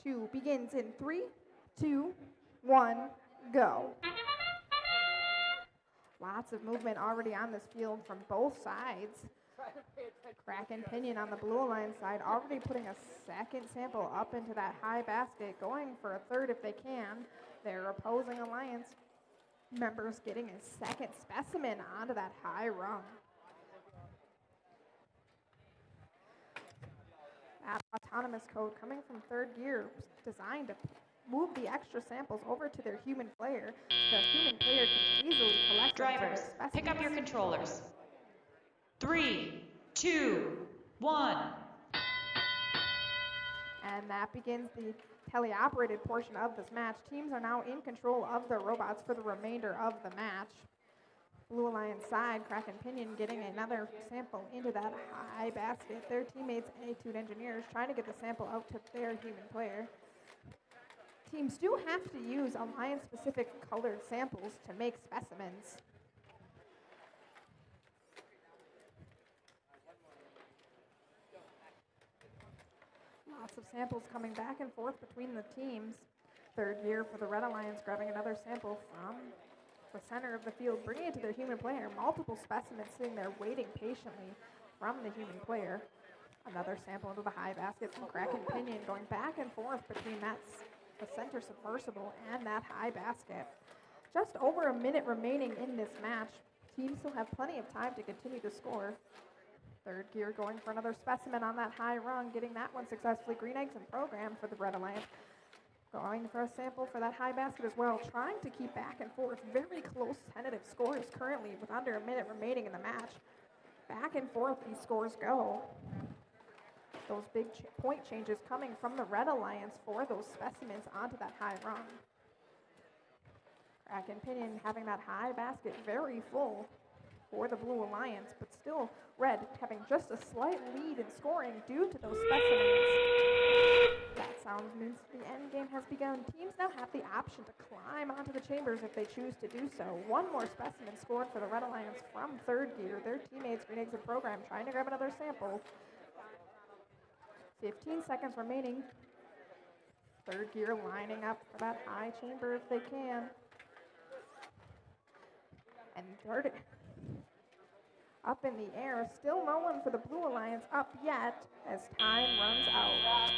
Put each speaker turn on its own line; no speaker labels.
2 begins in 3, 2, 1, go. Lots of movement already on this field from both sides. Crack and Pinion on the Blue Alliance side already putting a second sample up into that high basket, going for a third if they can. Their opposing alliance members getting a second specimen onto that high rung. That autonomous code coming from third gear, designed to move the extra samples over to their human player. The human player can easily collect
drivers, pick up your controllers. 3, 2, 1.
And that begins the teleoperated portion of this match. Teams are now in control of their robots for the remainder of the match. Blue Alliance side, Crack and Pinion getting another sample into that high basket. Their teammates, Etude Engineers, trying to get the sample out to their human player. Teams do have to use Alliance-specific colored samples to make specimens. Lots of samples coming back and forth between the teams. Third gear for the Red Alliance grabbing another sample from the center of the field, bringing it to their human player. Multiple specimens sitting there waiting patiently from the human player. Another sample into the high basket from Crack and Pinion, going back and forth between the center submersible and that high basket. Just over a minute remaining in this match. Teams still have plenty of time to continue to score. Third gear going for another specimen on that high rung, getting that one successfully. Green Eggs and Program for the Red Alliance. Going for a sample for that high basket as well, trying to keep back and forth. Very close tentative scores currently with under a minute remaining in the match. Back and forth these scores go. Those big point changes coming from the Red Alliance for those specimens onto that high rung. Crack and Pinion having that high basket very full for the Blue Alliance, but still Red having just a slight lead in scoring due to those specimens. That sound means the end game has begun. Teams now have the option to climb onto the chambers if they choose to do so. One more specimen scored for the Red Alliance from third gear. Their teammates, Green Eggs and Program, trying to grab another sample. 15 seconds remaining. Third gear lining up for that high chamber if they can. And third up in the air, still no one for the Blue Alliance up yet as time runs out.